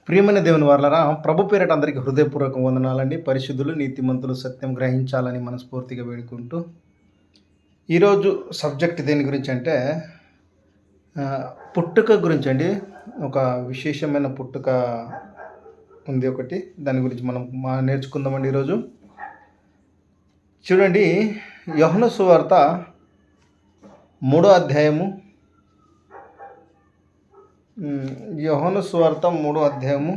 ప్రియమైన దేవుని వారలారా, ప్రభు పేరిట అందరికీ హృదయపూర్వక వందనాలండి. పరిశుద్ధులు, నీతిమంతులు సత్యం గ్రహించాలని మనస్ఫూర్తిగా వేడుకుంటూ, ఈరోజు సబ్జెక్ట్ దేని గురించి అంటే పుట్టుక గురించండి. ఒక విశేషమైన పుట్టుక ఉంది ఒకటి. దాని గురించి మనం నేర్చుకుందామండి ఈరోజు. చూడండి, యోహాను సువార్త 3వ అధ్యాయము. యోహాను సువార్త 3వ అధ్యాయము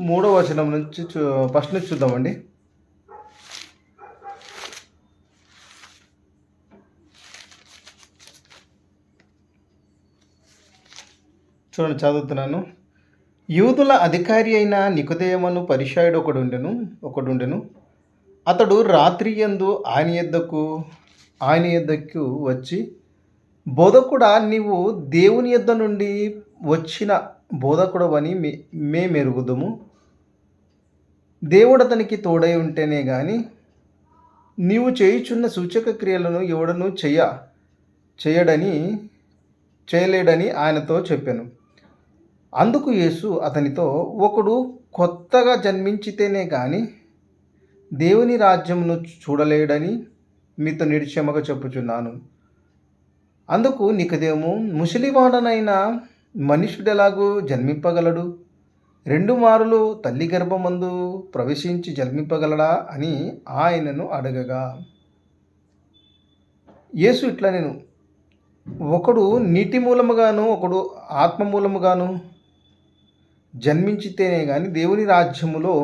3వ వచనం నుంచి ఫస్ట్ నుంచి చూద్దామండి. చూడండి, చదువుతున్నాను. యూదుల అధికారి అయిన నికోదేమను పరిసయ్యుడు ఒకడుండెను. అతడు రాత్రి యందు ఆయన యొద్దకు వచ్చి, బోధకుడా, నీవు దేవుని యొద్ద నుండి వచ్చిన బోధకుడవని మేమెరుగుదుము. దేవుడు అతనికి తోడై ఉంటేనే గాని నీవు చేయుచున్న సూచక క్రియలను ఎవడను చేయలేడని ఆయనతో చెప్పాను. అందుకు యేసు అతనితో, ఒకడు కొత్తగా జన్మించితేనే గాని దేవుని రాజ్యమును చూడలేడని మీతో నిశ్చయముగా చెప్పుచున్నాను. అందుకు నికోదేము, ముసలివాడనైన మనుష్యుడెలాగూ జన్మింపగలడు? 2 మారులు తల్లి గర్భమందు ప్రవేశించి జన్మింపగలడా అని ఆయనను అడగగా, యేసు ఇట్లా నేను, ఒకడు నీటి మూలముగాను ఒకడు ఆత్మ మూలముగాను జన్మించితేనే గాని దేవుని రాజ్యములో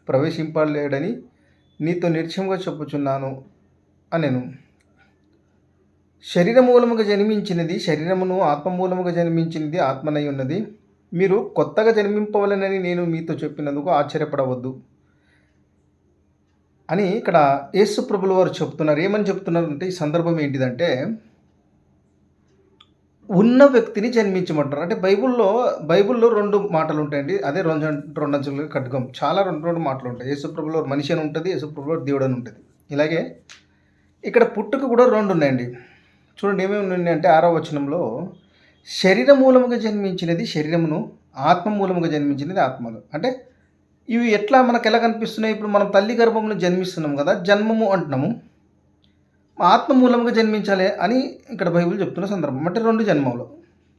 ప్రవేశింపలేడని నీతో నిశ్చయముగా చెప్పుచున్నాను అనెను. శరీర మూలముగా జన్మించినది శరీరమును, ఆత్మ మూలముగా జన్మించినది ఆత్మనై ఉన్నది. మీరు కొత్తగా జన్మింపవలెనని నేను మీతో చెప్పినందుకు ఆశ్చర్యపడవద్దు అని ఇక్కడ యేసు ప్రభుల వారు చెప్తున్నారు. ఏమని చెప్తున్నారు అంటే, ఈ సందర్భం ఏంటిదంటే, ఉన్న వ్యక్తిని జన్మించమంటారు. అంటే బైబిల్లో 2 మాటలు ఉంటాయండి. అదే రెండంచుల ఖడ్గం. చాలా రెండు మాటలు ఉంటాయి. యేసు ప్రభుల వారు మనిషి అని ఉంటుంది, యేసు ప్రభుల వారు దేవుడు అని ఉంటుంది. ఇలాగే ఇక్కడ పుట్టుక కూడా 2 ఉన్నాయండి. చూడండి, ఏమేమి ఉన్నాయంటే 6వ వచనంలో, శరీర మూలముగా జన్మించినది శరీరమును, ఆత్మ మూలముగా జన్మించినది ఆత్మను. అంటే ఇవి ఎట్లా మనకు ఎలా కనిపిస్తున్నాయి? ఇప్పుడు మనం తల్లి గర్భంలో జన్మిస్తున్నాం కదా, జన్మము అంటున్నాము. ఆత్మ మూలంగా జన్మించాలి అని ఇక్కడ బైబిల్ చెప్తున్న సందర్భం. అంటే 2 జన్మలు.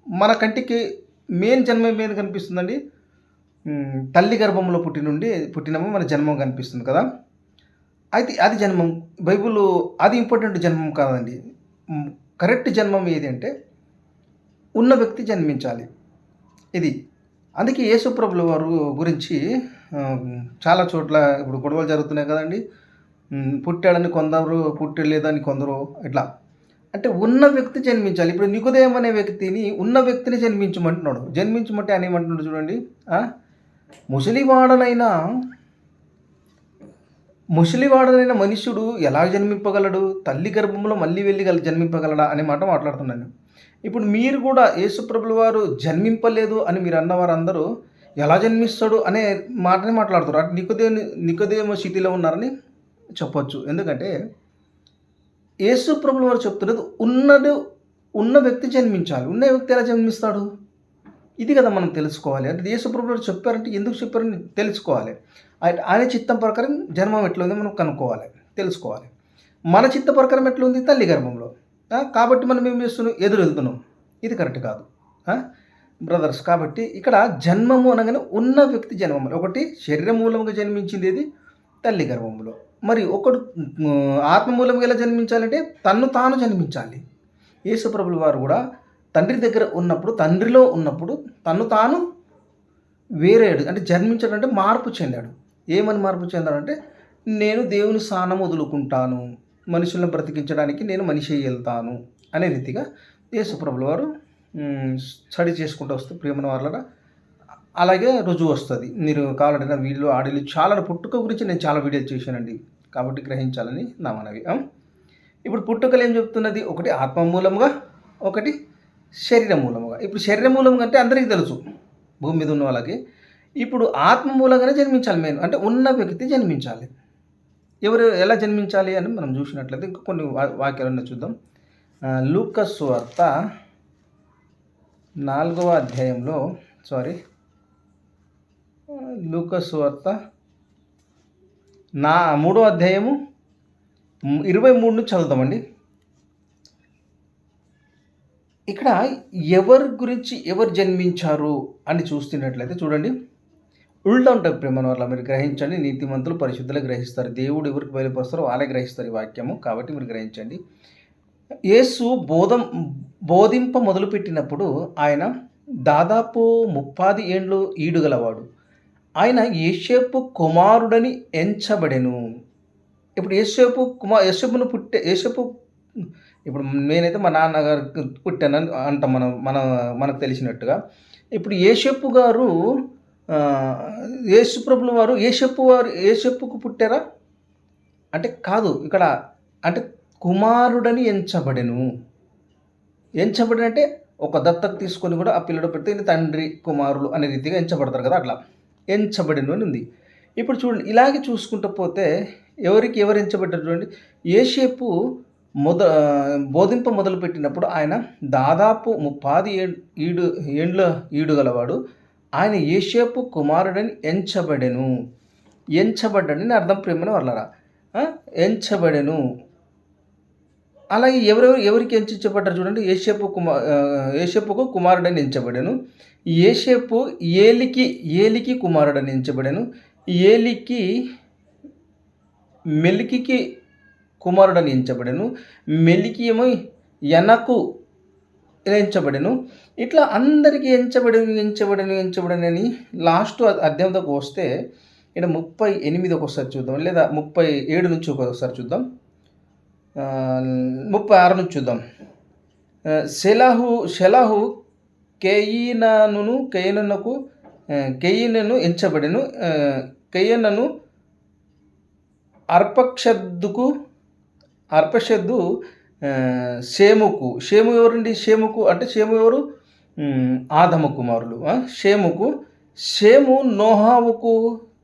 మన కంటికి మెయిన్ జన్మ మీద కనిపిస్తుందండి. తల్లి గర్భంలో పుట్టినము మన జన్మం కనిపిస్తుంది కదా. అయితే అది జన్మం. బైబిల్ అది ఇంపార్టెంట్ జన్మం కాదండి. కరెక్ట్ జన్మం ఏది అంటే, ఉన్న వ్యక్తి జన్మించాలి. ఇది అందుకే యేసు ప్రభుల వారు గురించి చాలా చోట్ల ఇప్పుడు గొడవలు జరుగుతున్నాయి కదండి. పుట్టాడని కొందరు, పుట్టలేదని కొందరు, ఇట్లా. అంటే ఉన్న వ్యక్తి జన్మించాలి. ఇప్పుడు నికోదేము అనే వ్యక్తిని ఉన్న వ్యక్తిని జన్మించమంటున్నాడు. జన్మించమంటే ఆయన ఏమంటున్నాడు చూడండి, ముసలివాడనైన మనుష్యుడు ఎలా జన్మింపగలడు? తల్లి గర్భంలో మళ్ళీ వెళ్ళి జన్మింపగలడా అనే మాట మాట్లాడుతున్నాను. ఇప్పుడు మీరు కూడా యేసు ప్రభుల వారు జన్మింపలేదు అని మీరు అన్నవారందరూ ఎలా జన్మిస్తాడు అనే మాటని మాట్లాడుతారు. అటు నికోదేము సిటీలో ఉన్నారని చెప్పొచ్చు. ఎందుకంటే యేసు ప్రభుల వారు చెప్తున్నది ఉన్న వ్యక్తి జన్మించాలి. ఉన్న వ్యక్తి ఎలా జన్మిస్తాడు? ఇది కదా మనం తెలుసుకోవాలి. అంటే యేసు ప్రభుల వారు చెప్పారంటే ఎందుకు చెప్పారని తెలుసుకోవాలి. ఆయన చిత్తం ప్రకారం జన్మం ఎట్లా ఉంది మనం కనుక్కోవాలి, తెలుసుకోవాలి. మన చిత్త ప్రకారం ఎట్లా ఉంది? తల్లి గర్భంలో. కాబట్టి మనం ఏం చేస్తున్నాం? ఎదురు వెళ్తున్నాం. ఇది కరెక్ట్ కాదు బ్రదర్స్. కాబట్టి ఇక్కడ జన్మము అనగానే ఉన్న వ్యక్తి జన్మం. ఒకటి శరీర మూలంగా జన్మించింది ఏది? తల్లి గర్భంలో. మరి ఒకడు ఆత్మ మూలంగా ఎలా జన్మించాలంటే తన్ను తాను జన్మించాలి. యేసు ప్రభుల వారు కూడా తండ్రి దగ్గర ఉన్నప్పుడు, తండ్రిలో ఉన్నప్పుడు తన్ను తాను వేరేడు. అంటే జన్మించడం అంటే మార్పు చెందాడు. ఏమని మార్పు చెందాడంటే, నేను దేవుని స్థానం వదులుకుంటాను, మనుషులను బ్రతికించడానికి నేను మనిషి వెళ్తాను అనే రీతిగా యేసు ప్రభుల వారు స్టడీ చేసుకుంటూ వస్తే ప్రియమైన వాళ్ళ అలాగే రుజువు వస్తుంది. మీరు కావాలంటే వీడియో ఆడియో చాలా పుట్టుక గురించి నేను చాలా వీడియోలు చేశానండి. కాబట్టి గ్రహించాలని నా మనవి. ఇప్పుడు పుట్టుకలు ఏం చెప్తున్నది? ఒకటి ఆత్మ మూలముగా, ఒకటి శరీర మూలముగా. ఇప్పుడు శరీర మూలంగా అంటే అందరికీ తెలుసు, భూమి మీద ఉన్న వాళ్ళకి. ఇప్పుడు ఆత్మ మూలంగానే జన్మించాలి. మెయిన్ అంటే ఉన్న వ్యక్తి జన్మించాలి. ఎవరు ఎలా జన్మించాలి అని మనం చూసినట్లయితే ఇంకా కొన్ని వాక్యాలను చూద్దాం. లూకా సువార్త 4వ అధ్యాయంలో సారీ లూకా సువార్త 3వ అధ్యాయము 23 నుంచి చదువుతామండి. ఇక్కడ ఎవరి గురించి ఎవరు జన్మించారు అని చూస్తున్నట్లయితే చూడండి, ఉల్టా ఉంటుంది ప్రేమ వల్ల మీరు గ్రహించండి. నీతిమంతులు పరిశుద్ధులు గ్రహిస్తారు, దేవుడు ఎవరికి బయలుపరుస్తారో వాళ్ళే గ్రహిస్తారు ఈ వాక్యము, కాబట్టి మీరు గ్రహించండి. యేసు బోధింప మొదలుపెట్టినప్పుడు ఆయన దాదాపు 30 ఏండ్లు ఈడుగలవాడు. ఆయన యోసేపు కుమారుడని ఎంచబడెను. ఇప్పుడు యోసేపు ఇప్పుడు నేనైతే మా నాన్నగారికి పుట్టానని అంటాం మనకు తెలిసినట్టుగా. ఇప్పుడు యోసేపు గారు యేసుప్రభుల వారు యోసేపుకు పుట్టారా అంటే కాదు. ఇక్కడ అంటే కుమారుడని ఎంచబడెను. అంటే ఒక దత్తత తీసుకొని కూడా ఆ పిల్లడు పెడితే తండ్రి కుమారులు అనే రీతిగా ఎంచబడతారు కదా, అట్లా ఎంచబడెను అని ఉంది. ఇప్పుడు చూడండి, ఇలాగే చూసుకుంటూ పోతే ఎవరు ఎంచబడ్డారు చూడండి. యోసేపు బోధింప మొదలుపెట్టినప్పుడు ఆయన దాదాపు 30 ఏండ్ల ఈడుగలవాడు. ఆయన యోసేపు కుమారుడని ఎంచబడ్డని అర్థం ప్రేమను వాళ్ళరా, ఎంచబడెను. అలాగే ఎవరికి ఎంచబడ్డారు చూడండి. యోసేపుకు కుమారుడని ఎంచబడెను. యోసేపు ఏలికి కుమారుడని ఎంచబడెను. ఏలికి మెలికికి కుమారుడని ఎంచబడెను. మెలికి ఏమో ఎనకు ఎంచబడెను. ఇట్లా అందరికీ ఎంచబడెను అని లాస్ట్ అధ్యాయంలోకి వస్తే ఇక్కడ 38 ఒకసారి చూద్దాం, లేదా 37 నుంచి ఒకసారి చూద్దాం, 36 నుంచి చూద్దాం. షెలాహు కేయినను ఎంచబడెను. కేయినను అర్పక్షద్దు షేము ఎవరండి? షేము ఎవరు? ఆదము కుమారులు. షేము నోహావుకు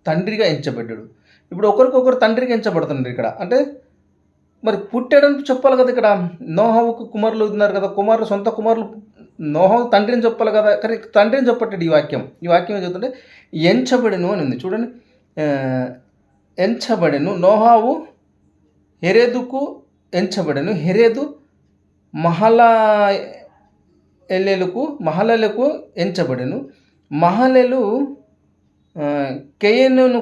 తండ్రిగా ఎంచబడ్డాడు. ఇప్పుడు ఒకరికొకరు తండ్రిగా ఎంచబడుతున్నారు ఇక్కడ. అంటే మరి పుట్టాడని చెప్పాలి కదా. ఇక్కడ నోహావుకు కుమారులు ఉన్నారు కదా, సొంత కుమారులు నోహావు తండ్రిని చెప్పాలి కదా, కానీ తండ్రిని చెప్పట్టాడు. ఈ వాక్యం ఏం చెప్తుంటే ఎంచబడెను అని ఉంది చూడండి. ఎంచబడెను. నోహావు హెరెదుకు ఎంచబడెను. హెరెదు మహలలకు ఎంచబడెను. మహలెలు కేయెనెను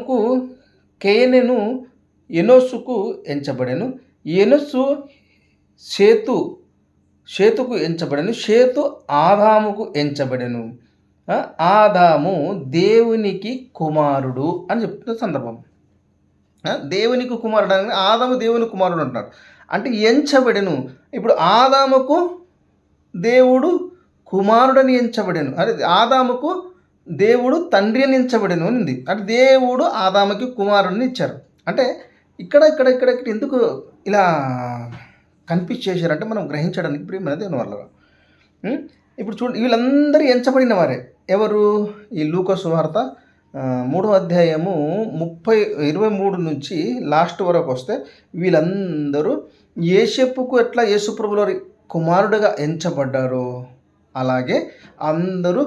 ఎనోసుకు ఎంచబడెను. ఎనోసు షేతుకు ఎంచబడెను. షేతు ఆదాముకు ఎంచబడెను. ఆదాము దేవునికి కుమారుడు అని చెప్తున్న సందర్భం. దేవునికి కుమారుడు అని, ఆదాము దేవుని కుమారుడు అంటున్నారు. అంటే ఎంచబడెను. ఇప్పుడు ఆదాముకు దేవుడు కుమారుడని ఎంచబడెను. అదే ఆదాముకు దేవుడు తండ్రి అని ఎంచబడెను అని ఉంది. అంటే దేవుడు ఆదాముకి కుమారుడిని ఇచ్చారు. అంటే ఇక్కడ ఎందుకు ఇలా కన్ఫ్యూజ్ చేశారంటే మనం గ్రహించడానికి ప్రియమైన దేవుని వల్ల. ఇప్పుడు చూడండి, వీళ్ళందరూ ఎంచబడిన వారే. ఎవరు? ఈ లూకా సువార్త 3వ అధ్యాయము 23 నుంచి లాస్ట్ వరకు వస్తే వీళ్ళందరూ యేసేపుకు ఎట్లా యేసుప్రభుల కుమారుడుగా ఎంచబడ్డారో అలాగే అందరూ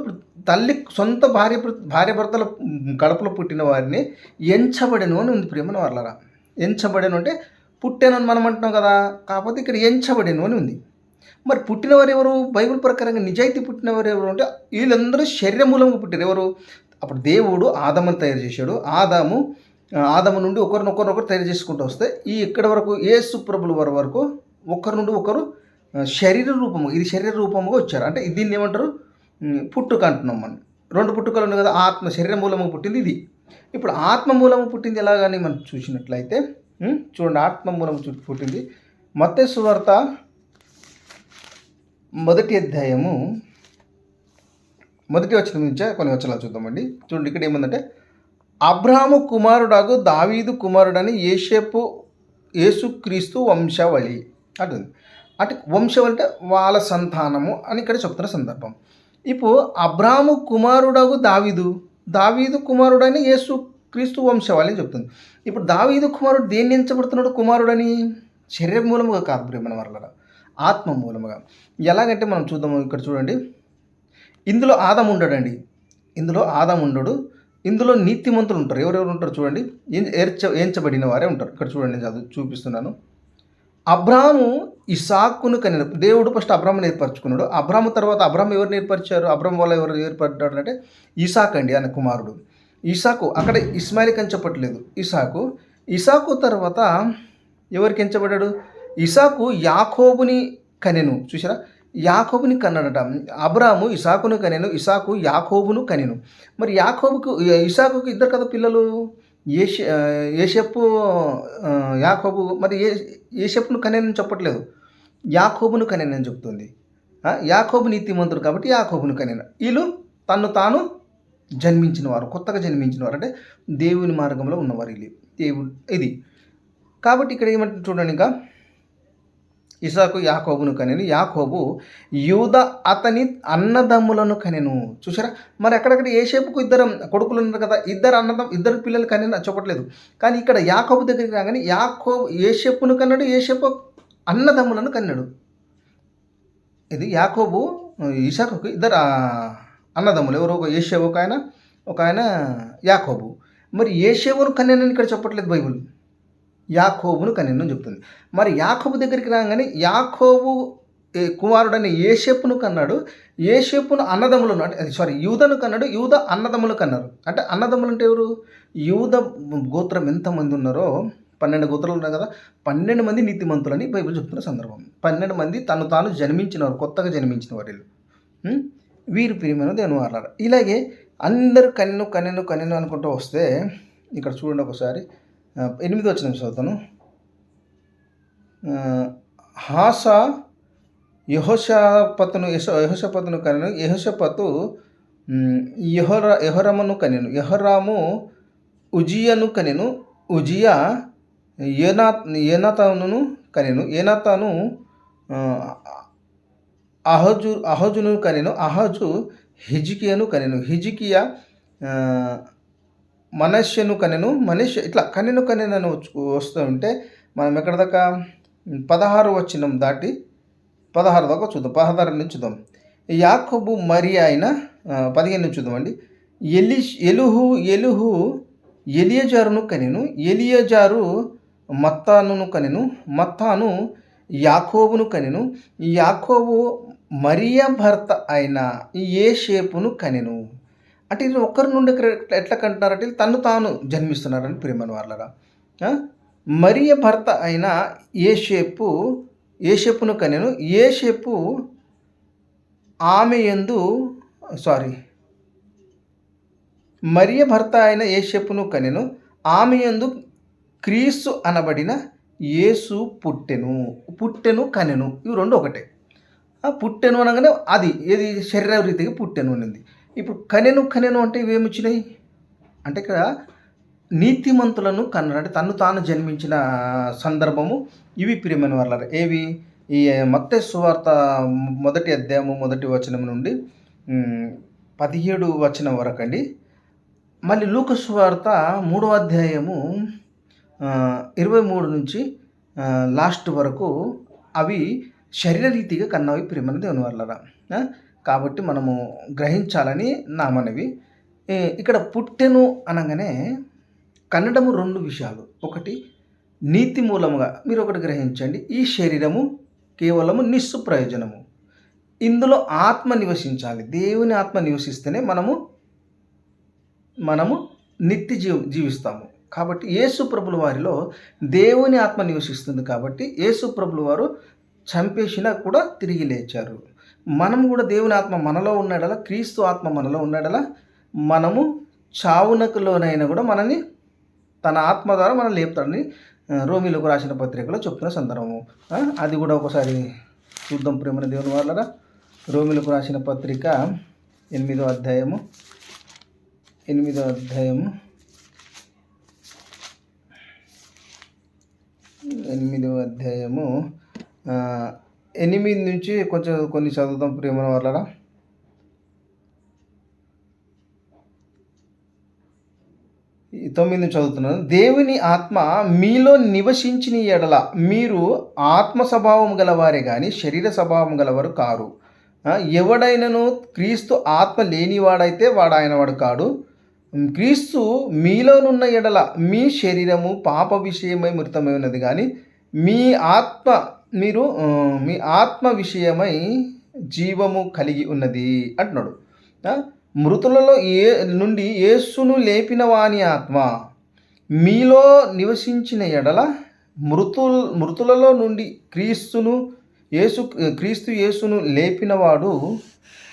సొంత భార్య భర్తల కడుపులో పుట్టిన వారిని ఎంచబడెను అని ఉంది ప్రియమైన వాళ్ళరా. ఎంచబడెను అంటే పుట్టాను అని మనం అంటున్నాం కదా, కాకపోతే ఇక్కడ ఎంచబడెను అని ఉంది. మరి పుట్టినవారు ఎవరు? బైబిల్ ప్రకారంగా నిజాయితీ పుట్టినవారు ఎవరు అంటే వీళ్ళందరూ శరీర మూలంగా పుట్టారు. ఎవరు? అప్పుడు దేవుడు ఆదామును తయారు చేశాడు. ఆదాము నుండి ఒకరినొకరు తయారు చేసుకుంటూ వస్తే ఇక్కడి వరకు యేసు ప్రభుల వరకు ఒకరి నుండి ఒకరు శరీర రూపము, ఇది శరీర రూపముగా వచ్చారు. అంటే దీన్ని ఏమంటారు? పుట్టుక అంటున్నాం మనం. 2 పుట్టుకలు ఉన్నాయి కదా, ఆత్మ శరీర మూలము పుట్టింది ఇది. ఇప్పుడు ఆత్మ మూలము పుట్టింది ఎలాగని మనం చూసినట్లయితే చూడండి, ఆత్మ మూలము పుట్టింది. మత్తయి సువార్త 1వ అధ్యాయము 1వ వచనం నుంచే కొన్ని వచనాలు చూద్దామండి. చూడండి, ఇక్కడ ఏముందంటే అబ్రాహాము కుమారుడాగు దావీదు కుమారుడని యేసుక్రీస్తు వంశావళి అంటుంది. అంటే వంశం అంటే వాళ్ళ సంతానము అని ఇక్కడ చెప్తున్న సందర్భం. ఇప్పుడు అబ్రాహాము కుమారుడాగు దావీదు కుమారుడని యేసుక్రీస్తు వంశావళి అని చెప్తుంది. ఇప్పుడు దావీదు కుమారుడు దేన్ని ఎంచబడుతున్నాడు కుమారుడని? శరీర మూలముగా కాదు ప్రియమైన వాళ్ళ, ఆత్మ మూలముగా. ఎలాగంటే మనం చూద్దాము. ఇక్కడ చూడండి, ఇందులో ఆదాము ఉండడండి. ఇందులో ఆదాము ఉండడు. ఇందులో నీతిమంతులు ఉంటారు. ఎవరెవరు ఉంటారు చూడండి. ఎంచబడిన వారే ఉంటారు. ఇక్కడ చూడండి, నేను చూపిస్తున్నాను. అబ్రాహాము ఇసాకును కనిన. దేవుడు ఫస్ట్ అబ్రాహాముని ఏర్పరచుకున్నాడు. అబ్రాహాము తర్వాత అబ్రాహాము ఎవరు నేర్పరిచారు? అబ్రాహాము వల్ల ఎవరు ఏర్పడ్డాడు అంటే ఇసాక్ అండి, ఆయన కుమారుడు ఇసాకు. అక్కడ ఇస్మాయిల్కి అని చెప్పట్లేదు, ఇసాకు. ఇసాకు తర్వాత ఎవరికి ఎంచబడ్డాడు? ఇసాకు యాకోబుని కనెను. చూసారా, యాకోబుని కన్నాడట. అబ్రాహాము ఇసాకును కనెను, ఇసాకు యాకోబును కనెను. మరి ఇసాకుకు ఇద్దరు కదా పిల్లలు, ఏషెప్పు, యాకోబు. మరి ఏషెప్పును కనేనని చెప్పట్లేదు, యాకోబును కనేనని చెప్తుంది. యాకోబు నీతిమంతుడు కాబట్టి యాకోబును కనేన. వీళ్ళు తను తాను జన్మించిన వారు, కొత్తగా జన్మించిన వారు, అంటే దేవుని మార్గంలో ఉన్నవారు వీళ్ళు. దేవుడు ఇది కాబట్టి ఇక్కడ ఏమంటే చూడండి, ఇంకా ఇసాకు యాకోబును కనెను, యాకోబు యూదా అతని అన్నదమ్ములను కనెను. చూసారా, మరి అక్కడక్కడ ఏషేపుకు ఇద్దరు కొడుకులు ఉన్నారు కదా, ఇద్దరు పిల్లలు కనెను చెప్పట్లేదు. కానీ ఇక్కడ యాకోబు దగ్గరికి రాగానే యాకోబు ఏషేపును కన్నాడు, ఏషేపు అన్నదమ్ములను కన్నాడు. ఇది యాకోబు ఇసాకుకు ఇద్దరు అన్నదమ్ములు. ఎవరు? ఒక ఏషేవు, ఒక ఆయన యాకోబు. మరి ఏషేవును కన్యనని ఇక్కడ చెప్పట్లేదు బైబుల్, యాకోబును కన్యను చెప్తుంది. మరి యాకోబు దగ్గరికి రాగానే యాకోబు కుమారుడని ఏషేపును కన్నాడు, ఏషేపును అన్నదమ్ములను, అంటే యూదను కన్నాడు, యూద అన్నదమ్ములు కన్నారు. అంటే అన్నదమ్ములు అంటే ఎవరు? యూద గోత్రం ఎంతమంది ఉన్నారో 12 గోత్రాలు ఉన్నాయి కదా, 12 మంది నీతిమంతులని బైబిల్ చెప్తున్న సందర్భం. 12 మంది తను తాను జన్మించినవారు, కొత్తగా జన్మించిన వారు వీరు ప్రియమైన దేవుని వారలారా. ఇలాగే అందరూ కన్నెను అనుకుంటూ వస్తే ఇక్కడ చూడండి ఒకసారి 8వ వచనం చదువుతాను. హాస యెహోషాపతును కనెను, యెహోషాపతు యెహోరామును కనెను, యెహోరాము ఉజియను కనెను, ఉజియా ఏనాతానును కనెను, ఏనాతాను అహజును కనెను, అహజు హిజికియాను కనెను, హిజికియా మనష్యను కనెను, మనష్య. ఇట్లా కనెను అని వస్తూ ఉంటే మనం ఎక్కడ దాకా 16 వచనం దాటి 16 దాకా చూద్దాం. 16 నుంచి చూద్దాం. యాకోబు మరి ఆయన 15 నుంచి చూద్దామండి. ఎలుహు ఎలియజారును కనెను, ఎలియజారు మత్తానును కనెను, మత్తాను యాకోబును కనెను, యాకోబు మరియ భర్త అయిన ఏషేపును కనెను. అంటే ఇది ఒకరి నుండి ఎట్లా కంటున్నారంటే తను తాను జన్మిస్తున్నారని ప్రియమైన వాళ్ళరా. మరియ భర్త అయిన ఏషేపును కనెను, ఏషేపు మరియ భర్త అయిన ఏషేపును కనెను, ఆమె యందు క్రీస్తు అనబడిన యేసు పుట్టెను కనెను. ఇవి రెండు ఒకటే. పుట్టెను అనగానే అది ఏది శరీర రీతిగా పుట్టెను అనింది. ఇప్పుడు కనెను అంటే ఇవేమి వచ్చినాయి అంటే ఇక్కడ నీతిమంతులను కన్నాడు, అంటే తను తాను జన్మించిన సందర్భము ఇవి ప్రియమైన వాళ్ళ. ఏవి? ఈ మత్తయి సువార్త 1వ అధ్యాయము 1వ వచనం నుండి 17వ వచనం వరకు అండి. మళ్ళీ లూకా సువార్త 3వ అధ్యాయము 23 నుంచి లాస్ట్ వరకు అవి శరీరరీతిగా కన్నవి ప్రియమైన దేవుని వాళ్ళరా. కాబట్టి మనము గ్రహించాలని నా మనవి. ఇక్కడ పుట్టెను అనగానే కన్నడము 2 విషయాలు. ఒకటి నీతి మూలముగా, మీరు ఒకటి గ్రహించండి, ఈ శరీరము కేవలము నిస్సుప్రయోజనము. ఇందులో ఆత్మ నివసించాలి. దేవుని ఆత్మ నివసిస్తేనే మనము నిత్య జీవిస్తాము. కాబట్టి యేసు ప్రభుల వారిలో దేవుని ఆత్మ నివసిస్తుంది. కాబట్టి యేసు ప్రభుల వారు చంపేసినా కూడా తిరిగి లేచారు. మనం కూడా దేవుని ఆత్మ మనలో ఉన్నాడలా, క్రీస్తు ఆత్మ మనలో ఉన్నాడలా, మనము చావునకు లోనైనా కూడా మనల్ని తన ఆత్మ ద్వారా మనం లేపుతాడని రోమీలకు రాసిన పత్రికలో చెప్తున్న సందర్భము. అది కూడా ఒకసారి చూద్దాం ప్రేమన దేవుని వాళ్ళరా. రోమీలకు రాసిన పత్రిక 8వ అధ్యాయము 8వ అధ్యాయము 8 నుంచి కొన్ని చదువుదాం ప్రేమన వాళ్ళరా. ఈ 9 నుంచి చదువుతున్నాను. దేవుని ఆత్మ మీలో నివసించిన ఎడల మీరు ఆత్మ స్వభావం గలవారే కానీ శరీర స్వభావం గలవారు కారు. ఎవడైనను క్రీస్తు ఆత్మ లేనివాడైతే వాడు ఆయన వాడు కాడు. క్రీస్తు మీలోనున్న ఎడల మీ శరీరము పాప విషయమై మృతమై ఉన్నది కానీ మీ ఆత్మ మీ ఆత్మ విషయమై జీవము కలిగి ఉన్నది అంటున్నాడు. మృతులలో నుండి యేసును లేపిన వాని ఆత్మ మీలో నివసించిన ఎడల మృతులలో నుండి క్రీస్తు యేసును లేపినవాడు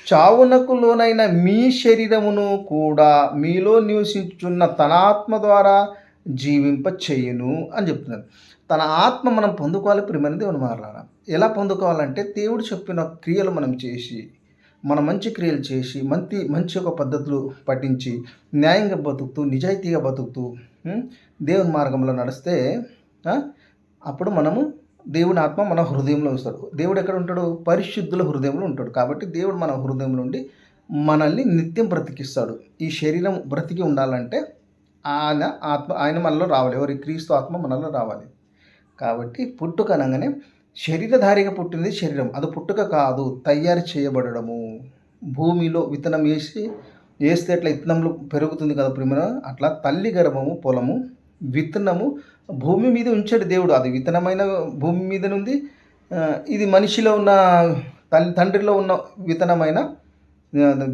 చావునకు లోనైన మీ శరీరమును కూడా మీలో నివసించున్న తన ఆత్మ ద్వారా జీవింప చేయును అని చెప్తున్నాడు. తన ఆత్మ మనం పొందుకోవాలి ప్రియమైన దేవుని మాట్లాడాలి. ఎలా పొందుకోవాలంటే దేవుడు చెప్పిన క్రియలు మనం చేసి, మన మంచి క్రియలు చేసి, మంచి ఒక పద్ధతులు పఠించి, న్యాయంగా బతుకుతూ, నిజాయితీగా బతుకుతూ దేవుని మార్గంలో నడిస్తే అప్పుడు మనము దేవుని ఆత్మ మన హృదయంలో వస్తాడు. దేవుడు ఎక్కడ ఉంటాడు? పరిశుద్ధుల హృదయంలో ఉంటాడు. కాబట్టి దేవుడు మన హృదయం నుండి మనల్ని నిత్యం బ్రతికిస్తాడు. ఈ శరీరం బ్రతికి ఉండాలంటే ఆయన మనలో రావాలి. ఎవరి? క్రీస్తు ఆత్మ మనలో రావాలి. కాబట్టి పుట్టుక అనగానే శరీరధారిగా పుట్టినది శరీరం, అది పుట్టుక కాదు, తయారు చేయబడము. భూమిలో విత్తనం వేస్తే అట్లా విత్తనంలో పెరుగుతుంది కదా ప్రియమైన, అట్లా తల్లి గర్భము పొలము, విత్తనము భూమి మీద ఉంచాడు దేవుడు. అది విత్తనమైన భూమి మీద ఉంది. ఇది మనిషిలో ఉన్న తండ్రిలో ఉన్న విత్తనమైన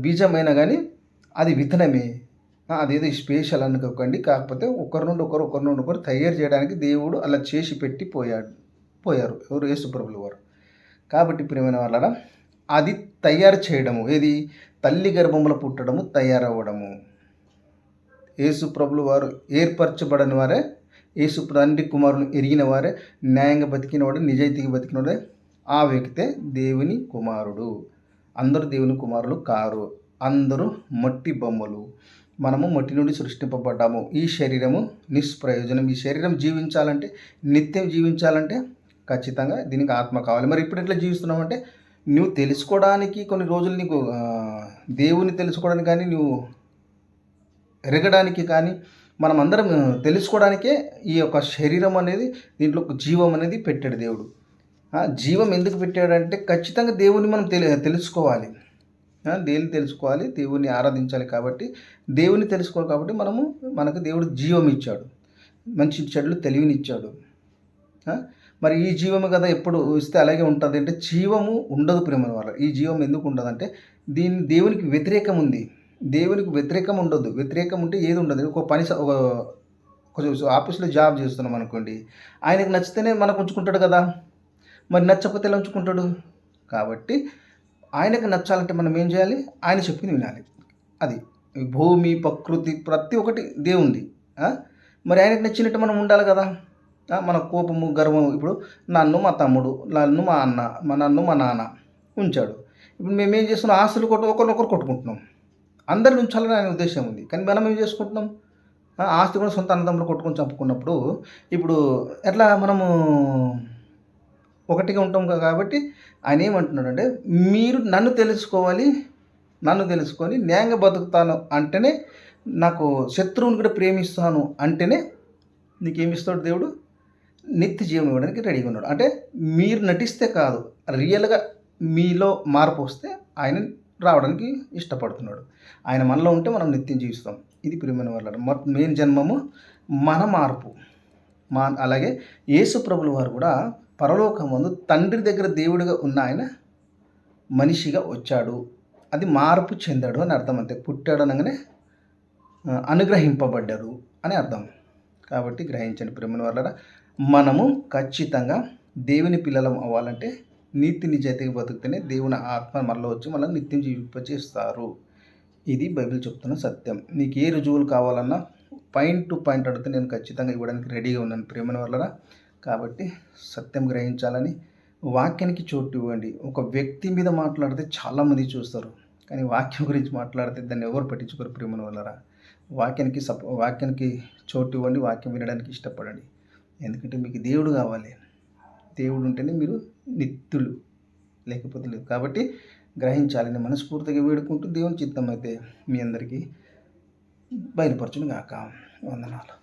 బీజమైన కానీ అది విత్తనమే. అదేదో స్పెషల్ అనుకోకండి. కాకపోతే ఒకరి నుండి ఒకరు తయారు చేయడానికి దేవుడు అలా చేసి పెట్టి పోయారు ఎవరు? యేసుప్రభులు వారు. కాబట్టి ప్రియమైన వాళ్ళ అది తయారు చేయడము, ఏది? తల్లి గర్భంలో పుట్టడము, తయారవ్వడము. యేసుప్రభులు వారు ఏర్పరచబడని వారే, యేసు తండ్రి కుమారుని ఎరిగిన వారే, న్యాయంగా బతికినవాడే, నిజాయితీగా బతికినవాడే ఆ వ్యక్తే దేవుని కుమారుడు. అందరూ దేవుని కుమారులు కారు, అందరూ మట్టి బొమ్మలు. మనము మట్టి నుండి సృష్టింపబడ్డాము. ఈ శరీరము నిష్ప్రయోజనం. ఈ శరీరం జీవించాలంటే, నిత్యం జీవించాలంటే ఖచ్చితంగా దీనికి ఆత్మ కావాలి. మరి ఇప్పుడు ఎట్లా జీవిస్తున్నామంటే, నువ్వు తెలుసుకోవడానికి కొన్ని రోజులు నీకు దేవుని తెలుసుకోవడానికి కానీ, నువ్వు ఎరగడానికి కానీ, మనం అందరం తెలుసుకోవడానికే ఈ యొక్క శరీరం అనేది, దీంట్లో జీవం అనేది పెట్టాడు దేవుడు. జీవం ఎందుకు పెట్టాడంటే ఖచ్చితంగా దేవుని మనం తెలుసుకోవాలి. దేవుని తెలుసుకోవాలి, దేవుని ఆరాధించాలి. కాబట్టి దేవుని తెలుసుకోవాలి. కాబట్టి మనకు దేవుడు జీవం ఇచ్చాడు, మంచి చెడులు తెలివినిచ్చాడు. మరి ఈ జీవము కదా ఎప్పుడు ఇస్తే అలాగే ఉంటుంది అంటే జీవము ఉండదు ప్రేమ వాళ్ళ. ఈ జీవం ఎందుకు ఉండదంటే దేవునికి వ్యతిరేకం ఉంది. దేవునికి వ్యతిరేకం ఉండదు. వ్యతిరేకం ఉంటే ఏది ఉండదు. కొంచెం ఆఫీస్లో జాబ్ చేస్తున్నాం అనుకోండి, ఆయనకు నచ్చితేనే మనకు ఉంచుకుంటాడు కదా, మరి నచ్చకపోతే ఎలా ఉంచుకుంటాడు? కాబట్టి ఆయనకు నచ్చాలంటే మనం ఏం చేయాలి? ఆయన చెప్పింది వినాలి. అది భూమి, ప్రకృతి ప్రతి ఒక్కటి దేవుంది. మరి ఆయనకు నచ్చినట్టు మనం ఉండాలి కదా. మన కోపము, గర్వము, ఇప్పుడు నన్ను మా తమ్ముడు, నన్ను మా అన్న, నన్ను మా నాన్న ఉంచాడు. ఇప్పుడు మేమేం చేస్తున్నాం? ఆస్తులు ఒకరినొకరు కొట్టుకుంటున్నాం. అందరిని ఉంచాలని ఆయన ఉద్దేశం ఉంది. కానీ మనం ఏం చేసుకుంటున్నాం? ఆస్తి కూడా సొంత అన్నదమ్ములు కొట్టుకొని చంపుకున్నప్పుడు ఇప్పుడు ఎట్లా మనము ఒకటిగా ఉంటాం కాబట్టి ఆయన ఏమంటున్నాడంటే, మీరు నన్ను తెలుసుకొని న్యాయంగా బతుకుతాను అంటేనే, నాకు శత్రువుని కూడా ప్రేమిస్తాను అంటేనే నీకేమిస్తాడు దేవుడు? నిత్య జీవం ఇవ్వడానికి రెడీగా ఉన్నాడు. అంటే మీరు నటిస్తే కాదు, రియల్గా మీలో మార్పు వస్తే ఆయన రావడానికి ఇష్టపడుతున్నాడు. ఆయన మనలో ఉంటే మనం నిత్యం జీవిస్తాం. ఇది ప్రియమైన వాళ్ళ మెయిన్ జన్మము, మన మార్పు. అలాగే యేసు ప్రభుల వారు కూడా పరలోకమందు తండ్రి దగ్గర దేవుడిగా ఉన్న ఆయన మనిషిగా వచ్చాడు. అది మార్పు చెందాడు అని అర్థం. అంతే, పుట్టాడు అనగానే అనుగ్రహింపబడ్డాడు అని అర్థం. కాబట్టి గ్రహించండి ప్రియమైన వాళ్ళ, మనము ఖచ్చితంగా దేవుని పిల్లలం అవ్వాలంటే నీతి నిజాయితీగా బతుకుతేనే దేవుని ఆత్మ మనలో వచ్చి మనల్ని నిత్యం జీవింపచేస్తారు. ఇది బైబిల్ చెప్తున్న సత్యం. నీకు ఏ రుజువులు కావాలన్నా పాయింట్ టు పాయింట్ అడిగితే నేను ఖచ్చితంగా ఇవ్వడానికి రెడీగా ఉన్నాను ప్రియమైన వాళ్ళ. కాబట్టి సత్యం గ్రహించాలని వాక్యానికి చోటు ఇవ్వండి. ఒక వ్యక్తి మీద మాట్లాడితే చాలామంది చూస్తారు, కానీ వాక్యం గురించి మాట్లాడితే దాన్ని ఎవరు పట్టించుకోరు ప్రియమైన వాళ్ళరా. వాక్యానికి చోటు ఇవ్వండి, వాక్యం వినడానికి ఇష్టపడండి. ఎందుకంటే మీకు దేవుడు కావాలి. దేవుడు ఉంటేనే మీరు నిత్యులు, లేకపోతే లేదు. కాబట్టి గ్రహించాలని మనస్ఫూర్తిగా వేడుకుంటూ దేవుని చిత్తం అయితే మీ అందరికీ బయలుపరచును గాక. వందనాలు.